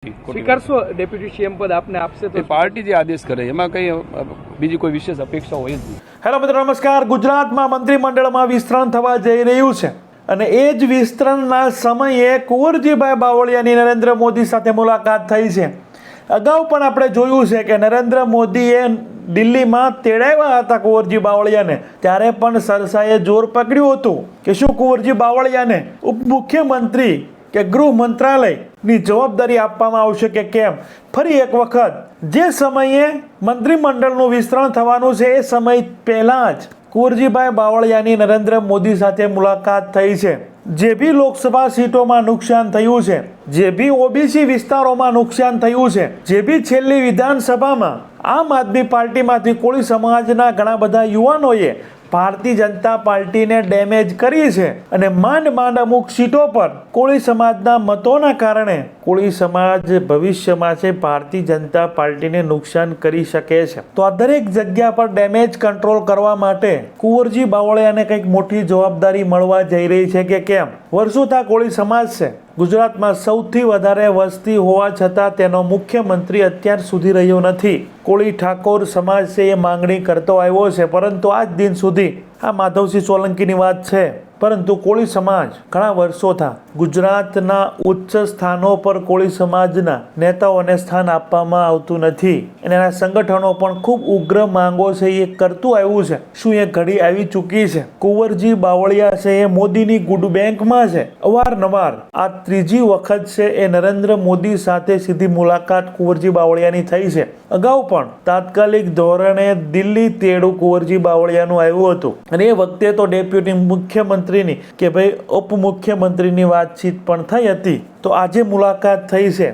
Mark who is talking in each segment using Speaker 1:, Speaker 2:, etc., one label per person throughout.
Speaker 1: સ્વીકારશો deputy CM પદ આપને આપશે તો
Speaker 2: પાર્ટી જે આદેશ કરે એમાં કઈ બીજી કોઈ વિશેષ અપેક્ષા હોય જ નહીં.
Speaker 3: હેલો મિત્રો નમસ્કાર. ગુજરાતમાં મંત્રીમંડળમાં વિસ્તરણ થવા જઈ રહ્યું છે અને એ જ વિસ્તરણના સમયે કુંવરજીભાઈ બાવળિયાની નરેન્દ્ર મોદી સાથે મુલાકાત થઈ છે. અગાઉ પણ આપણે જોયું છે કે નરેન્દ્ર મોદીએ દિલ્હીમાં તેડાવ્યા હતા કુંવરજી બાવળિયાને, ત્યારે પણ સરસાએ જોર પકડ્યું હતું કે શું કુંવરજી બાવળિયાને ઉપમુખ્યમંત્રી કે ગૃહ મંત્રાલયની જવાબદારી આપવામાં આવશે કે કેમ. ફરી એક વખત જે સમયે મંત્રીમંડળનું વિસ્તરણ થવાનું છે એ સમય પહેલાં જ કુંવરજીભાઈ બાવળિયાની નરેન્દ્ર મોદી સાથે મુલાકાત થઈ છે. જે બી લોકસભા સીટોમાં નુકસાન થયું છે, જે બી ઓબીસી વિસ્તારોમાં નુકસાન થયું છે, જે બી છેલ્લી વિધાનસભામાં આમ આદમી પાર્ટીમાંથી કોળી સમાજના ઘણા બધા યુવાનોએ ભારતીય જનતા પાર્ટીને ડેમેજ કરી છે અને માંડ અમુક સીટો પર કોળી સમાજના મતોના કારણે કોળી સમાજ ભવિષ્યમાં છે ભારતીય જનતા પાર્ટીને નુકસાન કરી શકે છે. તો આ દરેક જગ્યા પર ડેમેજ કંટ્રોલ કરવા માટે કુંવરજી બાવળિયાને કંઈક મોટી જવાબદારી મળવા જઈ રહી છે કે કેમ. વર્ષોથી કોળી સમાજ છે ગુજરાતમાં સૌથી વધારે વસ્તી હોવા છતાં તેનો મુખ્યમંત્રી અત્યાર સુધી રહ્યો નથી. કોળી ઠાકોર સમાજ છે એ માંગણી કરતો આવ્યો છે, પરંતુ આજ દિન સુધી આ માધવસિંહ સોલંકીની વાત છે, પરંતુ કોળી સમાજ ઘણા વર્ષોથી ગુજરાતના ઉચ્ચ સ્થાનો પર કોળી સમાજના નેતાઓને સ્થાન આપવામાં આવતું નથી અને એના સંગઠનો પણ ખૂબ ઉગ્ર માંગો છે એ કરતું આવ્યું છે. શું એ ઘડી આવી ચૂકી છે? કુંવરજી બાવળિયા છે એ મોદીની ગુડ બેંકમાં છે. અવારનવાર આ ત્રીજી વખત છે એ નરેન્દ્ર મોદી સાથે સીધી મુલાકાત કુંવરજી બાવળિયાની થઈ છે. અગાઉ પણ તાત્કાલિક ધોરણે દિલ્હી તેડું કુંવરજી બાવળિયાનું આવ્યું હતું અને એ વખતે તો ડેપ્યુટી મુખ્યમંત્રીની કે ભાઈ ઉપમુખ્યમંત્રીની વાતચીત પણ થઈ હતી. તો આજે મુલાકાત થઈ છે.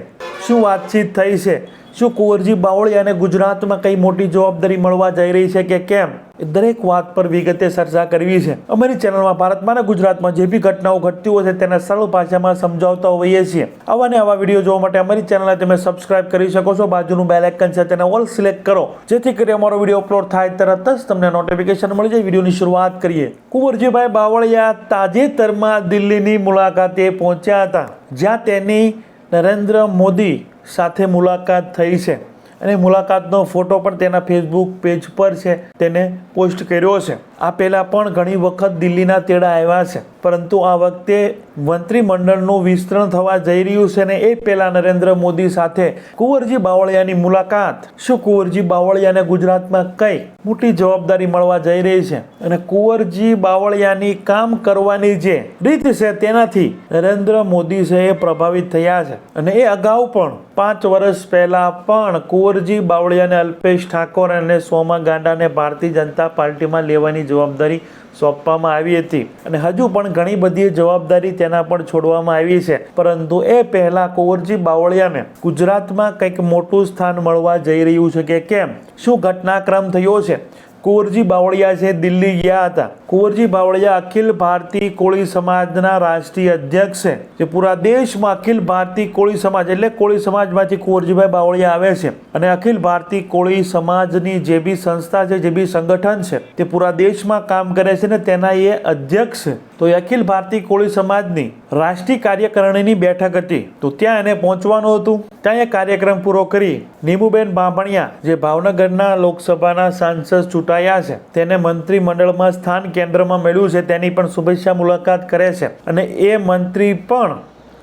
Speaker 3: શું વાતચીત થઈ છે? શું કુંવરજી બાવળિયાને ગુજરાતમાં કઈ મોટી જવાબદારી મળવા જઈ રહી છે કે કેમ? દરેક વાત પર વિગતે ચર્ચા કરવી છે. અમારી ચેનલમાં ભારતમાં અને ગુજરાતમાં જે બી ઘટનાઓ ઘટતી હોય છે તેને સરળ ભાષામાં સમજાવતા હોઈએ છીએ. આવા ને આવા વિડીયો જોવા માટે અમારી ચેનલને તમે સબસ્ક્રાઇબ કરી શકો છો. બાજુનું બેલ આઇકન છે તેને ઓલ સિલેક્ટ કરો, જેથી કરી અમારો વિડીયો અપલોડ થાય તરત જ તમને નોટિફિકેશન મળી જાય. વિડીયોની શરૂઆત કરીએ. કુંવરજીભાઈ બાવળિયા તાજેતરમાં દિલ્હીની મુલાકાતે પહોંચ્યા હતા, જ્યાં તેની નરેન્દ્ર મોદી સાથે મુલાકાત થઈ છે અને મુલાકાતનો ફોટો પણ તેના ફેસબુક પેજ પર છે તેને પોસ્ટ કર્યો છે. આ પહેલાં પણ ઘણી વખત દિલ્હીના તેડા આવ્યા છે, પરંતુ આ વખતે મંત્રીમંડળનું વિસ્તરણ થવા જઈ રહ્યું છે અને એ પહેલાં નરેન્દ્ર મોદી સાથે કુંવરજી બાવળિયાની મુલાકાત. શું કુંવરજી બાવળિયાને ગુજરાતમાં કઈ મોટી જવાબદારી મળવા જઈ રહી છે અને કુંવરજી બાવળિયાની કામ કરવાની જે રીત છે તેનાથી નરેન્દ્ર મોદી છે એ પ્રભાવિત થયા છે અને એ અગાઉ પણ 5 વર્ષ પહેલા પણ કુંવરજી બાવળિયાને અલ્પેશ ઠાકોર અને સોમા ગાંડાને ભારતીય જનતા પાર્ટીમાં લેવાની જવાબદારી સોંપવામાં આવી હતી અને હજુ પણ ઘણી બધી જવાબદારી તેના પર છોડવામાં આવી છે. પરંતુ એ પહેલા કુંવરજી બાવળિયાને ગુજરાતમાં કંઈક મોટું સ્થાન મળવા જઈ રહ્યું છે કે કેમ? શું ઘટનાક્રમ થયો છે? કુંવરજી બાવળિયા છે દિલ્હી ગયા હતા. કુંવરજી બાવળિયા અખિલ ભારતીય કોળી સમાજના રાષ્ટ્રીય અધ્યક્ષ છે, જે પૂરા દેશમાં અખિલ ભારતીય કોળી સમાજ એટલે કોળી સમાજમાંથી કુંવરજીભાઈ બાવળિયા આવે છે અને અખિલ ભારતીય કોળી સમાજની જે બી સંસ્થા છે, જે બી સંગઠન છે, તે પૂરા દેશમાં કામ કરે છે ને તેના એ અધ્યક્ષ છે. તો એ અખિલ ભારતીય કોળી સમાજની રાષ્ટ્રીય કાર્યકારિણીની બેઠક હતી, તો ત્યાં એને પહોંચવાનું હતું. ત્યાં એ કાર્યક્રમ પૂરો કરી નીમુબેન બાંભણિયા, જે ભાવનગરના લોકસભાના સાંસદ ચૂંટાયા છે, તેને મંત્રીમંડળમાં સ્થાન કેન્દ્રમાં મળ્યું છે, તેની પણ શુભેચ્છા મુલાકાત કરે છે અને એ મંત્રી પણ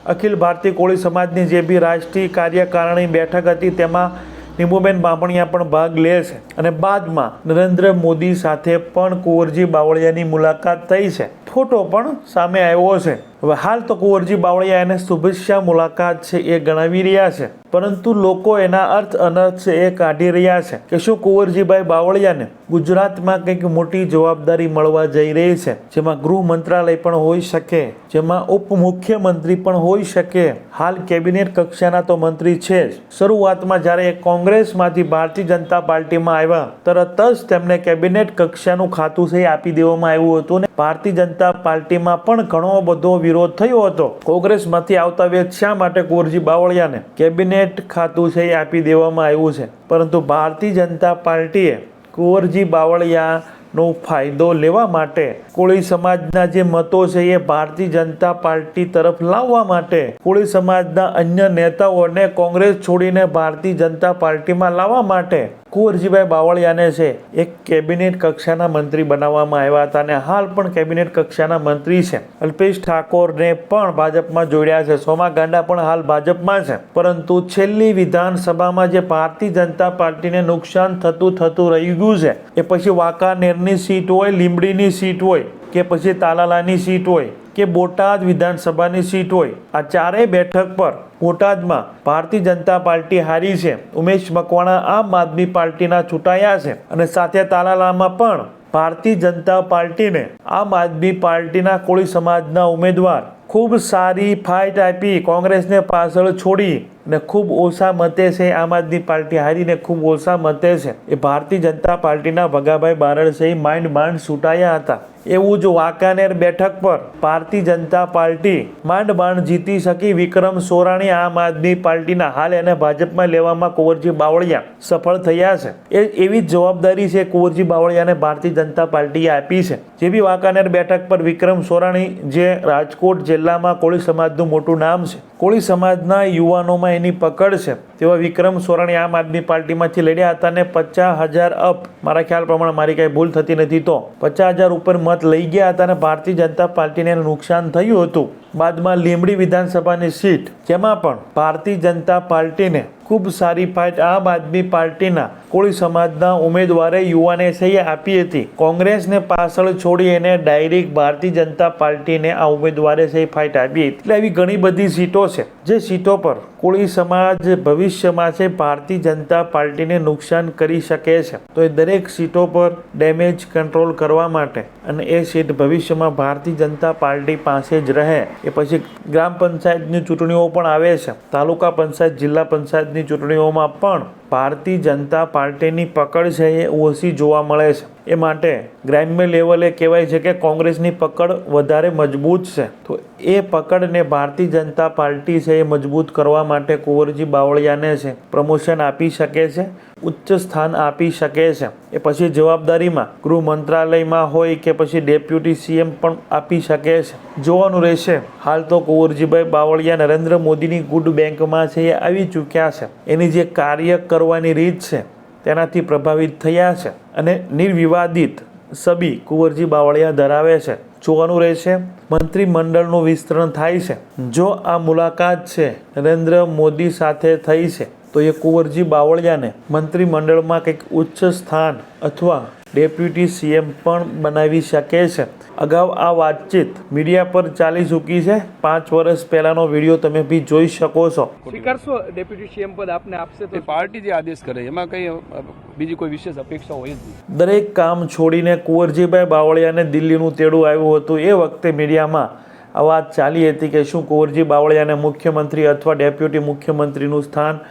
Speaker 3: અખિલ ભારતીય કોળી સમાજની જે બી રાષ્ટ્રીય કાર્યકારિણી બેઠક હતી તેમાં નીમુબેન બાંભણિયા પણ ભાગ લે છે અને બાદમાં નરેન્દ્ર મોદી સાથે પણ કુંવરજી બાવળિયાની મુલાકાત થઈ છે. ફોટો પણ સામે આવ્યો છે. હવે હાલ તો કુંવરજી બાવળિયા એને શુભેચ્છા મુલાકાત છે એ ગણાવી રહ્યા છે, પરંતુ લોકો એના અર્થ અનર્થ છે એ કાઢી રહ્યા છે કે શું કુંવરજીભાઈ બાવળિયાને ગુજરાતમાં કંઈક મોટી જવાબદારી મળવા જઈ રહી છે, જેમાં ગૃહ મંત્રાલય પણ હોઈ શકે, જેમાં ઉપમુખ્યમંત્રી પણ હોઈ શકે. હાલ કેબિનેટ કક્ષાના તો મંત્રી છે જ. શરૂઆતમાં જ્યારે કોંગ્રેસમાંથી ભારતીય જનતા પાર્ટીમાં આવ્યા તરત જ તેમને કેબિનેટ કક્ષાનું ખાતું છે આપી દેવામાં આવ્યું હતું અને ભારતીય જનતા પાર્ટીમાં પણ ઘણો બધો વિરોધ થયો હતો. કોંગ્રેસમાંથી આવતા વેદ શા માટે કુંવરજી બાવળિયાને કેબિનેટ ખાતું છે એ આપી દેવામાં આવ્યું છે, પરંતુ ભારતીય જનતા પાર્ટીએ કુંવરજી બાવળિયા નો ફાયદો લેવા માટે કોળી સમાજના જે મતો છે એ ભારતીય જનતા પાર્ટી તરફ લાવવા માટે કોળી સમાજના અન્ય નેતાઓને કોંગ્રેસ છોડીને ભારતીય જનતા પાર્ટીમાં લાવવા માટે કુંવરજીભાઈ બાવળિયાને છે એક કેબિનેટ કક્ષાના મંત્રી બનાવવામાં આવ્યા હતા અને હાલ પણ કેબિનેટ કક્ષાના મંત્રી છે. અલ્પેશ ઠાકોરને પણ ભાજપમાં જોડ્યા છે. સોમા ગાંડા પણ હાલ ભાજપમાં છે. પરંતુ છેલ્લી વિધાનસભામાં જે ભારતીય જનતા પાર્ટીને નુકસાન થતું રહી ગયું છે એ પછી વાંકાનેરની સીટ હોય, લીંબડીની સીટ હોય કે પછી તાલાલાની સીટ હોય કે બોટાદ વિધાનસભાની સીટ હોય, આ ચારેય બેઠક પર બોટાદમાં ભારતીય જનતા પાર્ટી હારી છે. ઉમેશ મકવાણા આમ આદમી પાર્ટીના ચૂંટાયા છે અને સાથે તાલાલામાં પણ ભારતીય જનતા પાર્ટીને આમ આદમી પાર્ટીના કોળી સમાજના ઉમેદવાર ખૂબ સારી ફાઇટ આપી કોંગ્રેસને પાછળ છોડી અને ખૂબ ઓછા મતે છે આમ આદમી પાર્ટી હારીને ખૂબ ઓછા મતે છે એ ભારતીય જનતા પાર્ટીના ભગાભાઈ બારડ છે માંડ છૂટાયા હતા. એવું જ વાંકાનેર બેઠક પર ભારતીય જનતા પાર્ટી માંડ જીતી શકી. વિક્રમ સોરાણી આમ આદમી પાર્ટીના હાલ એને ભાજપમાં લેવામાં કુંવરજી બાવળિયા સફળ થયા છે. એવી જ જવાબદારી છે કુંવરજી બાવળિયાને ભારતીય જનતા પાર્ટીએ આપી છે. જે બી વાંકાનેર બેઠક પર વિક્રમ સોરાણી જે રાજકોટ જિલ્લામાં કોળી સમાજનું મોટું નામ છે, કોળી સમાજના યુવાનોમાં એની પકડ છે, તેવા વિક્રમ સોરાણી આમ આદમી પાર્ટીમાંથી લડ્યા હતા અને 50,000 અપ, મારા ખ્યાલ પ્રમાણે, મારી કાંઈ ભૂલ થતી નથી તો 50,000 ઉપર મત લઈ ગયા હતા અને ભારતીય જનતા પાર્ટીને નુકસાન થયું હતું. બાદમાં લીંબડી વિધાનસભાની સીટ, જેમાં પણ ભારતીય જનતા પાર્ટીને ખૂબ સારી ફાઇટ આમ આદમી પાર્ટીના કોળી સમાજના ઉમેદવારે યુવાને છે આપી હતી. કોંગ્રેસને પાછળ છોડી એને ડાયરેક્ટ ભારતીય જનતા પાર્ટીને આ ઉમેદવારે છે ફાઇટ આપી હતી. એટલે આવી ઘણી બધી સીટો છે જે સીટો પર કોળી સમાજ ભવિષ્યમાં છે ભારતીય જનતા પાર્ટીને નુકસાન કરી શકે છે. તો એ દરેક સીટો પર ડેમેજ કંટ્રોલ કરવા માટે અને એ સીટ ભવિષ્યમાં ભારતીય જનતા પાર્ટી પાસે જ રહે. એ પછી ગ્રામ પંચાયતની ચૂંટણીઓ પણ આવે છે, તાલુકા પંચાયત, જિલ્લા પંચાયતની ચૂંટણીઓમાં પણ ભારતીય જનતા પાર્ટીની પકડ છે એ ઓછી જોવા મળે છે. એ માટે ગ્રામ્ય લેવલે કહેવાય છે કે કોંગ્રેસની પકડ વધારે મજબૂત છે. તો એ પકડને ભારતીય જનતા પાર્ટી છે એ મજબૂત કરવા માટે કુંવરજી બાવળિયાને છે પ્રમોશન આપી શકે છે, ઉચ્ચ સ્થાન આપી શકે છે. એ પછી જવાબદારીમાં ગૃહ મંત્રાલયમાં હોય કે પછી ડેપ્યુટી સીએમ પણ આપી શકે છે. જોવાનું રહેશે. હાલ તો કુંવરજીભાઈ બાવળિયા નરેન્દ્ર મોદીની ગુડ બેંકમાં છે એ આવી ચૂક્યા છે. એની જે કાર્ય કરવાની રીત છે તેનાથી પ્રભાવિત થયા છે અને નિર્વિવાદિત છબી કુંવરજી બાવળિયા ધરાવે છે. જોવાનું રહેશે મંત્રીમંડળનું વિસ્તરણ થાય છે. જો આ મુલાકાત છે નરેન્દ્ર મોદી સાથે થઈ છે તો એ કુંવરજી બાવળિયાને મંત્રીમંડળમાં કંઈક ઉચ્ચ સ્થાન અથવા ડેપ્યુટી સીએમ પણ બનાવી શકે છે. અગાઉ આ વાતચીત મીડિયા પર ચાલી ચૂકી છે. 5 વર્ષ પહેલાનો વિડીયો તમે બી જોઈ શકો છો.
Speaker 1: સ્વીકારશો ડેપ્યુટી સીએમ પદ આપને આપશે તો?
Speaker 2: એ પાર્ટી જે આદેશ કરે એમાં કંઈ બીજી કોઈ વિશેષ અપેક્ષા હોય જ નહીં.
Speaker 3: દરેક કામ છોડીને કુંવરજીભાઈ બાવળિયાને દિલ્હીનું તેડું આવ્યું હતું. એ વખતે મીડિયામાં આ વાત ચાલી હતી કે શું કુંવરજી બાવળિયાને મુખ્યમંત્રી અથવા ડેપ્યુટી મુખ્યમંત્રીનું સ્થાન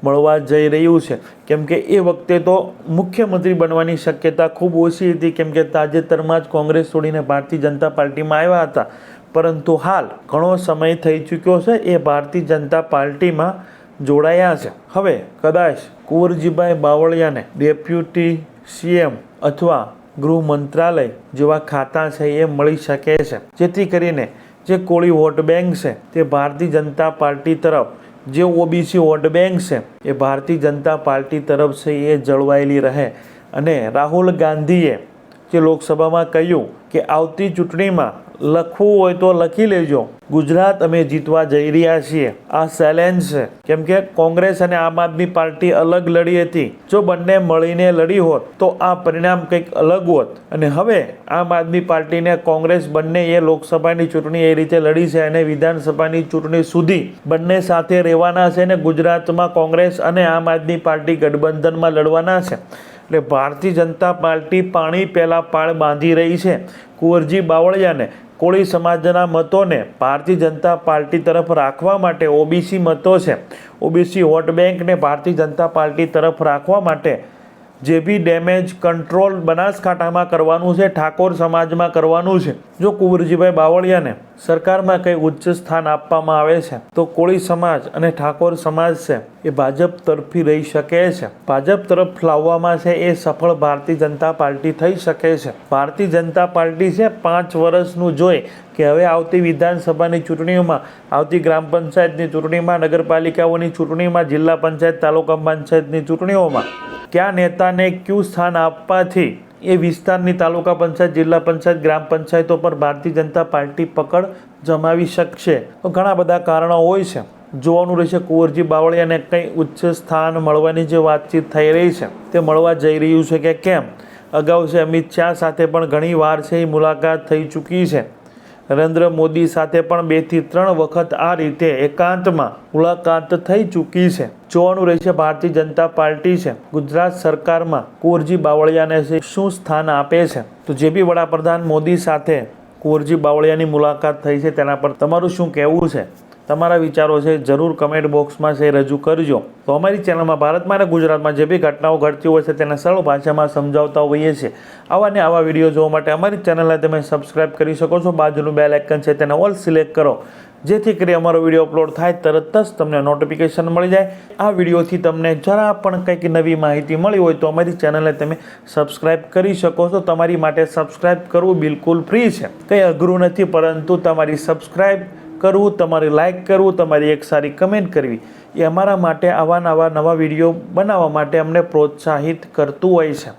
Speaker 3: મળવા જઈ રહ્યું છે. કેમ કે એ વખતે તો મુખ્યમંત્રી બનવાની શક્યતા ખૂબ ઓછી હતી, કેમ કે તાજેતરમાં જ કોંગ્રેસ છોડીને ભારતીય જનતા પાર્ટીમાં આવ્યા હતા. પરંતુ હાલ ઘણો સમય થઈ ચૂક્યો છે, એ ભારતીય જનતા પાર્ટીમાં જોડાયા છે. હવે કદાચ કુંવરજીભાઈ બાવળિયાને ડેપ્યુટી સીએમ અથવા ગૃહ મંત્રાલય જેવા ખાતા છે એ મળી શકે છે, જેથી કરીને જે કોળી વોટ બેંક છે તે ભારતીય જનતા પાર્ટી તરફ, જે ઓબીસી વોટ બેંક છે એ ભારતીય જનતા પાર્ટી તરફ છે એ જળવાયેલી રહે. અને રાહુલ ગાંધીએ જે લોકસભામાં કહ્યું કે આવતી ચૂંટણીમાં લખવું હોય તો લખી લેજો, ગુજરાત અમે જીતવા જઈ રહ્યા છીએ. આ ચેલેન્જ છે, કેમ કે કોંગ્રેસ અને આમ આદમી પાર્ટી અલગ લડી હતી. જો બંને મળીને લડી હોત તો આ પરિણામ કંઈક અલગ હોત. અને હવે આમ આદમી પાર્ટીને કોંગ્રેસ બંને એ લોકસભાની ચૂંટણી એ રીતે લડી છે અને વિધાનસભાની ચૂંટણી સુધી બંને સાથે રહેવાના છે અને ગુજરાતમાં કોંગ્રેસ અને આમ આદમી પાર્ટી ગઠબંધનમાં લડવાના છે. એટલે ભારતીય જનતા પાર્ટી પાણી પહેલાં પાળ બાંધી રહી છે. કુંવરજી બાવળિયાને કોળી સમાજના મતોને ભારતીય જનતા પાર્ટી તરફ રાખવા માટે, ઓબીસી મતો છે, ઓબીસી વોટ બેંકને ભારતીય જનતા પાર્ટી તરફ રાખવા માટે જે બી ડેમેજ કંટ્રોલ બનાસકાંઠામાં કરવાનું છે, ઠાકોર સમાજમાં કરવાનું છે. જો કુંવરજીભાઈ બાવળિયાને સરકારમાં કંઈ ઉચ્ચ સ્થાન આપવામાં આવે છે તો કોળી સમાજ અને ઠાકોર સમાજ છે એ ભાજપ તરફી રહી શકે છે. ભાજપ તરફ લાવવામાં છે એ સફળ ભારતીય જનતા પાર્ટી થઈ શકે છે. ભારતીય જનતા પાર્ટી છે 5 વર્ષનું જોઈ કે હવે આવતી વિધાનસભાની ચૂંટણીઓમાં, આવતી ગ્રામ પંચાયતની ચૂંટણીમાં, નગરપાલિકાઓની ચૂંટણીમાં, જિલ્લા પંચાયત, તાલુકા પંચાયતની ચૂંટણીઓમાં કયા નેતાને કયું સ્થાન આપવાથી એ વિસ્તારની તાલુકા પંચાયત, જિલ્લા પંચાયત, ગ્રામ પંચાયતો પર ભારતીય જનતા પાર્ટી પકડ જમાવી શકશે. તો ઘણા બધા કારણો હોય છે. જોવાનું રહેશે કુંવરજી બાવળિયાને કંઈ ઉચ્ચ સ્થાન મળવાની જે વાતચીત થઈ રહી છે તે મળવા જઈ રહ્યું છે કે કેમ. અગાઉ છે અમિત શાહ સાથે પણ ઘણી વાર છે એ મુલાકાત થઈ ચૂકી છે. નરેન્દ્ર મોદી સાથે પણ 2 થી 3 વખત આ રીતે એકાંતમાં મુલાકાત થઈ ચૂકી છે. જોવાનું રહેશે ભારતીય જનતા પાર્ટી છે ગુજરાત સરકારમાં કુંવરજી બાવળિયાને શું સ્થાન આપે છે. તો જે બી વડાપ્રધાન મોદી સાથે કુંવરજી બાવળિયાની મુલાકાત થઈ છે તેના પર તમારું શું કહેવું છે, તમારા વિચારો છે જરૂર કમેન્ટ બોક્સમાં છે રજૂ કરજો. તો અમારી ચેનલમાં ભારતમાં અને ગુજરાતમાં જે બી ઘટનાઓ ઘટતી હોય છે તેને સરળ ભાષામાં સમજાવતા હોઈએ છીએ. આવા ને આવા વિડીયો જોવા માટે અમારી ચેનલને તમે સબસ્ક્રાઇબ કરી શકો છો. બાજુનું બેલ આઇકન છે તેને ઓલ સિલેક્ટ કરો, જેથી કરી અમારો વિડીયો અપલોડ થાય તરત જ તમને નોટિફિકેશન મળી જાય. આ વિડીયોથી તમને જરા પણ કંઈક નવી માહિતી મળી હોય તો અમારી ચેનલને તમે સબસ્ક્રાઇબ કરી શકો છો. તમારી માટે સબસ્ક્રાઇબ કરવું બિલકુલ ફ્રી છે, કંઈ અઘરું નથી, પરંતુ તમારી સબસ્ક્રાઇબ કરવું, તમારે લાઇક કરવું, તમારી એક સારી કમેન્ટ કરવી એ અમારા માટે આવા નવા વિડીયો બનાવવા માટે અમને પ્રોત્સાહિત કરતું હોય છે.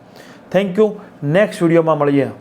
Speaker 3: Thank you. નેક્સ્ટ વિડીયોમાં મળીએ.